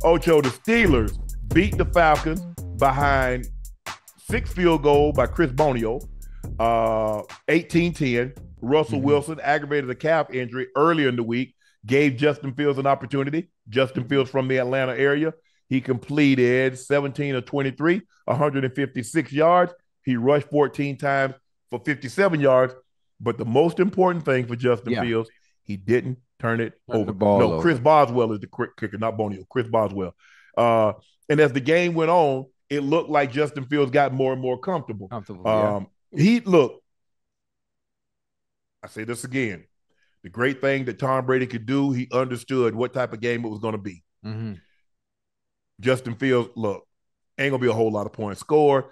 Ocho, the Steelers beat the Falcons behind 6 field goals by Chris Bonio, 18-10. Russell Wilson aggravated a calf injury earlier in the week, gave Justin Fields an opportunity. Justin Fields from the Atlanta area. He completed 17 of 23, 156 yards. He rushed 14 times for 57 yards. But the most important thing for Justin Fields, he didn't turn it over. No, Chris Boswell is the kicker, not Bonio. Chris Boswell. And as the game went on, it looked like Justin Fields got more and more comfortable. Look, I say this again. The great thing that Tom Brady could do, he understood what type of game it was going to be. Justin Fields, look, ain't going to be a whole lot of points scored.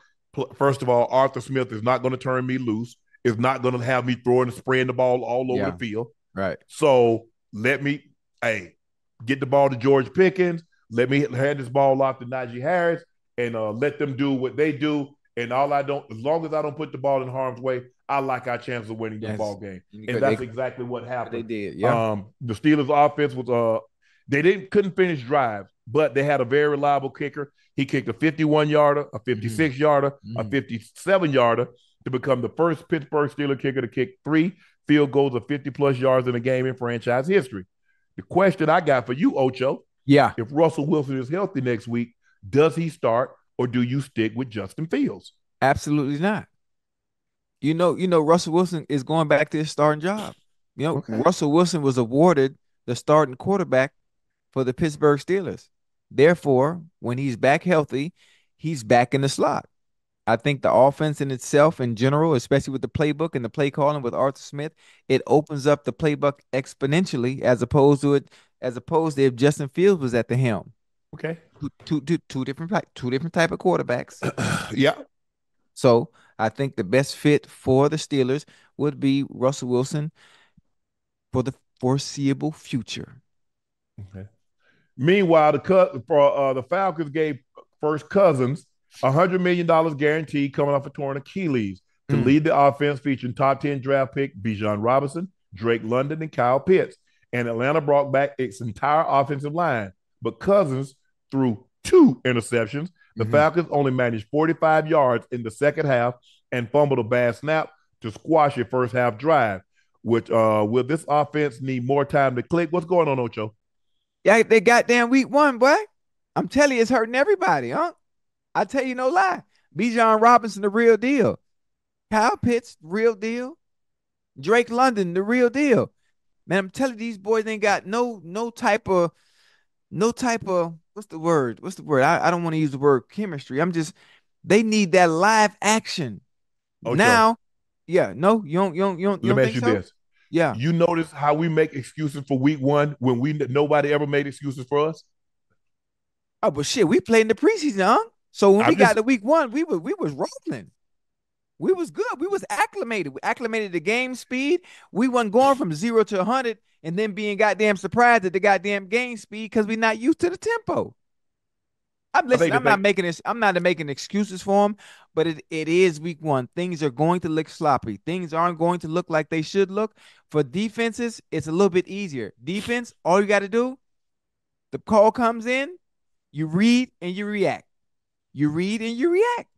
First of all, Arthur Smith is not going to turn me loose. Is not going to have me throwing and spraying the ball all over the field. Right. So let me, get the ball to George Pickens. Let me hand this ball off to Najee Harris and let them do what they do. And as long as I don't put the ball in harm's way, I like our chances of winning the ball game. And that's exactly what happened. They did, yeah. The Steelers offense was, they couldn't finish drives, but they had a very reliable kicker. He kicked a 51-yarder, a 56-yarder, a 57-yarder to become the first Pittsburgh Steelers kicker to kick 3 field goals of 50-plus yards in a game in franchise history. The question I got for you, Ocho, if Russell Wilson is healthy next week, does he start or do you stick with Justin Fields? Absolutely not. You know, Russell Wilson is going back to his starting job. Russell Wilson was awarded the starting quarterback for the Pittsburgh Steelers. Therefore, when he's back healthy, he's back in the slot. I think the offense in itself, in general, especially with the playbook and the play calling with Arthur Smith, it opens up the playbook exponentially as opposed to if Justin Fields was at the helm. Okay. Two different type of quarterbacks. Yeah. So I think the best fit for the Steelers would be Russell Wilson for the foreseeable future. Okay. Meanwhile, the Falcons gave First Cousins $100 million guaranteed coming off a torn Achilles to lead the offense, featuring top 10 draft pick Bijan Robinson, Drake London, and Kyle Pitts. And Atlanta brought back its entire offensive line. But Cousins threw 2 interceptions. The Falcons only managed 45 yards in the second half and fumbled a bad snap to squash a first half drive. Which will this offense need more time to click? What's going on, Ocho? Yeah, they goddamn week 1, boy. I'm telling you, it's hurting everybody, huh? I tell you no lie. Bijan Robinson, the real deal. Kyle Pitts, real deal. Drake London, the real deal. Man, I'm telling you, these boys ain't got no type of what's the word? I don't want to use the word chemistry. They need that live action. Ocho. Now, you don't Let me ask you this. Yeah. You notice how we make excuses for week 1 when nobody ever made excuses for us? Oh, but shit, we played in the preseason, huh? So when we got to week 1, we was rolling. We was good. We was acclimated. We acclimated to game speed. We wasn't going from 0 to 100 and then being goddamn surprised at the goddamn game speed because we're not used to the tempo. I'm not making excuses for them, but it is week 1. Things are going to look sloppy. Things aren't going to look like they should look. For defenses, it's a little bit easier. Defense, all you got to do, the call comes in, you read and you react. You read and you react.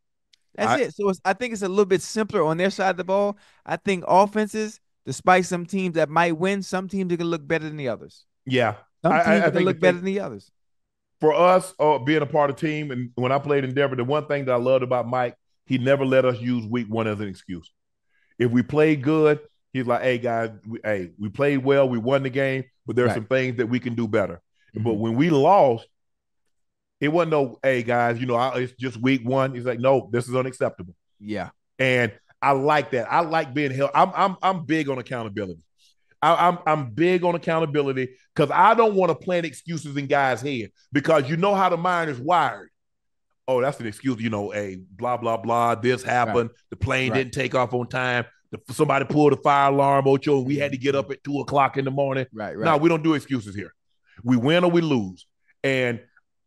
That's it. So I think it's a little bit simpler on their side of the ball. I think offenses, despite some teams that might win, some teams are going to look better than the others. Yeah. Some teams are going to look better than the others. For us, being a part of the team, and when I played in Denver, the one thing that I loved about Mike, he never let us use week 1 as an excuse. If we played good, he's like, hey, guys, we played well. We won the game, but there are some things that we can do better. But when we lost, it wasn't no, hey, guys, it's just week 1. He's like, no, this is unacceptable. Yeah. And I like that. I like being held. I'm big on accountability. I'm big on accountability because I don't want to plant excuses in guys' head because you know how the mind is wired. Oh, that's an excuse, hey, blah, blah, blah. This happened. Right. The plane didn't take off on time. Somebody pulled a fire alarm, Ocho, and we had to get up at 2:00 in the morning. Right. No, we don't do excuses here. We win or we lose.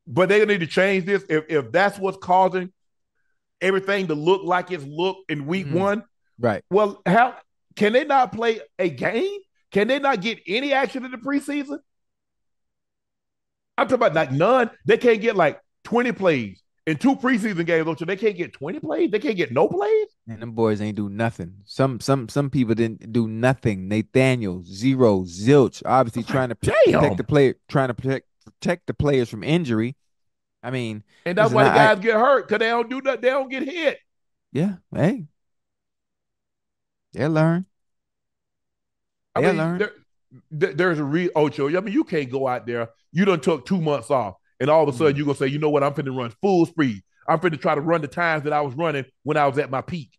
But they need to change this. If that's what's causing everything to look like it's looked in week 1, right? Well, how can they not play a game? Can they not get any action in the preseason? I'm talking about like none. They can't get like 20 plays in 2 preseason games. So they can't get 20 plays. They can't get no plays. And them boys ain't do nothing. Some people didn't do nothing. Nathaniel, zero, zilch. Obviously I'm like, trying to protect damn. the player, trying to protect the players from injury. I mean, And that's listen, why the guys get hurt because they don't do that. They don't get hit. yeah, hey, they'll learn. I They'll mean, learn. there's a real Ocho. I mean, you can't go out there. You done took 2 months off, and all of a sudden Mm. you're gonna say, you know what? I'm finna run full speed. I'm finna try to run the times that I was running when I was at my peak.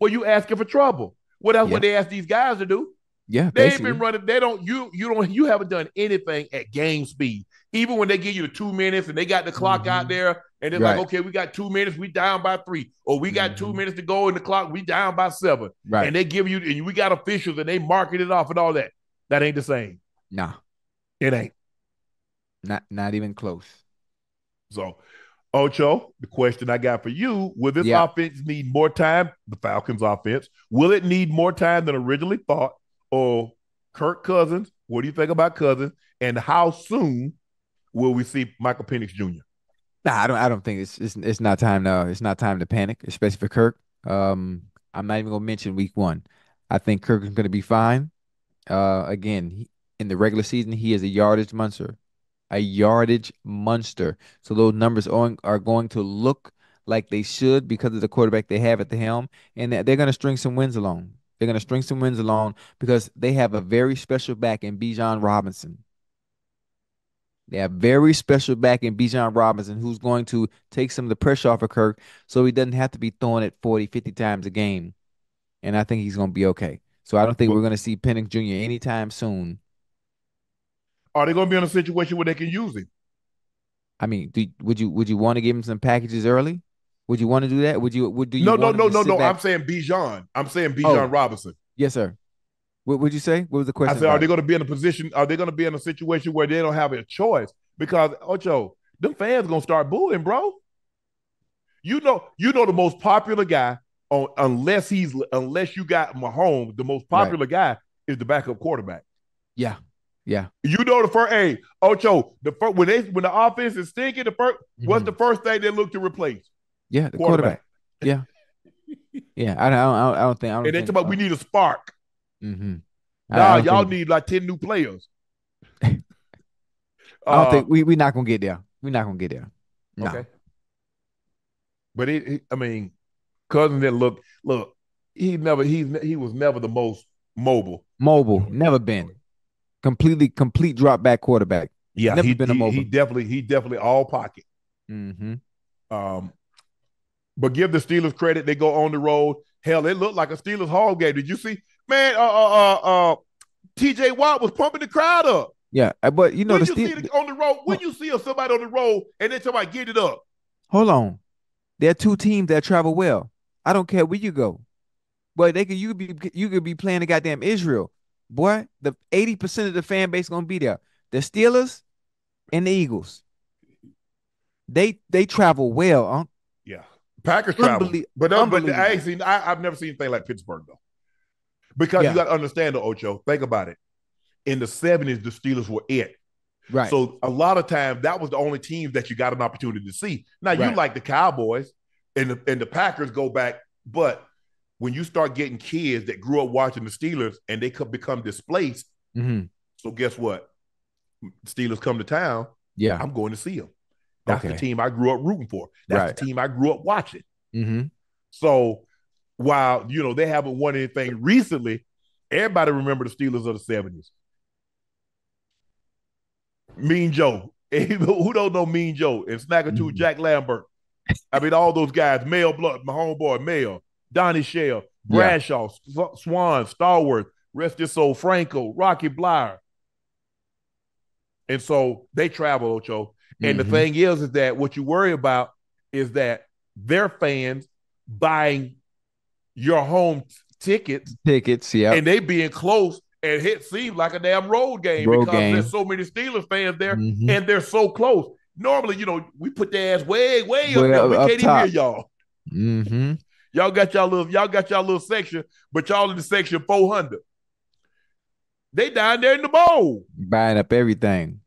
Well, you asking for trouble. Well, that's Yeah, what they ask these guys to do. yeah, They ain't been basically. running. They don't. You haven't done anything at game speed. Even when they give you the 2 minutes and they got the clock out Hmm. there, and it's like, Right. okay, we got 2 minutes, we down by 3, or we got two Hmm. minutes to go in the clock, we down by 7, Right. and they give you, and we got officials and they marking it off and all that. That ain't the same. Nah, It ain't. not even close. So, Ocho, the question I got for you: will this Yeah. offense need more time? The Falcons' offense will it need more time than originally thought? Or Kirk Cousins? What do you think about Cousins? And how soon will we see Michael Penix Jr.? Nah, I don't think it's not time to panic, especially for Kirk. I'm not even gonna mention week one. I think Kirk is gonna be fine. Again, in the regular season, he is a yardage monster, a yardage monster. So those numbers are going to look like they should because of the quarterback they have at the helm, and they're going to string some wins along. They're going to string some wins along because they have a very special back in Bijan Robinson. They have very special back in Bijan Robinson, who's going to take some of the pressure off of Kirk so he doesn't have to be throwing it 40, 50 times a game. And I think he's going to be okay. So I don't think But we're going to see Penix Jr. anytime soon. are they going to be in a situation where they can use him? I mean, would you want to give him some packages early? Would you want to do that? Do you No, no, want him no, to no, sit no. back? I'm saying Bijan. I'm saying Oh, Bijan Robinson. yes, sir. What would you say? What was the I question said, are about they it? going to be in a position? Are they going to be in a situation where they don't have a choice? Because Ocho, them fans going to start booing, bro. You know the most popular guy on unless you got Mahomes, the most Right. popular guy is the backup quarterback. Yeah. Yeah. You know the first, hey, Ocho, the first when the offense is stinking, what's the Hmm. first thing they look to replace? Yeah. The Quarterback. quarterback. Yeah. Yeah. I don't think. I And don't they talk think. about we need a spark. Hmm. I Nah, don't y'all think. need like 10 new players. I don't Uh think we not gonna get there. We're not gonna get there. No. okay. But I mean, Cousins didn't look, he was never the most mobile. Mobile. Never been. Complete drop back quarterback. Yeah, Never he been a he he mobile. definitely he definitely all pocket. Hmm. Um, but give the Steelers credit, they go on the road. Hell, it looked like a Steelers home game. Did you see? Man, TJ Watt was pumping the crowd up. Yeah. But you know When the you Steel. see it on the road, when you see somebody on the road and they somebody get it up. Hold on. There are two teams that travel well. I don't care where you go. But you could be playing the goddamn Israel. Boy, the 80% of the fan base gonna be there. The Steelers and the Eagles. They travel well, huh? Yeah. Packers travel. But I Unbelievable. ain't seen I've never seen anything like Pittsburgh though. Because you Yeah, got to understand the Ocho. Think about it. In the 70s, the Steelers were it. right, So a lot of times that was the only teams that you got an opportunity to see. Now you right. like the Cowboys and the Packers go back, but when you start getting kids that grew up watching the Steelers and they could become displaced, Hmm. so guess what? Steelers come to town, Yeah. I'm going to see them. That's the Okay. team I grew up rooting for. That's Right. the team I grew up watching. Hmm. So while they haven't won anything recently, everybody remember the Steelers of the 70s. Mean Joe. Who don't know Mean Joe? And Snaggletooth, Hmm. Jack Lambert. I mean, all those guys, Mel Blunt, my homeboy, Mel, Donnie Shell, Yeah. Bradshaw, Swan, Starworth, rest his soul, Franco, Rocky Blyer. And so they travel, Ocho. And the Hmm. thing is that what you worry about is that their fans buying your home tickets Tickets. Yep. and they being close and it seems like a damn road game Road because there's game. so many Steelers fans there Hmm. and they're so close. Normally, we put their ass way, way up there. Well, We up can't even hear top. y'all. Hmm. Y'all got y'all little section, but y'all in the section 400. They down there in the bowl. Buying up everything.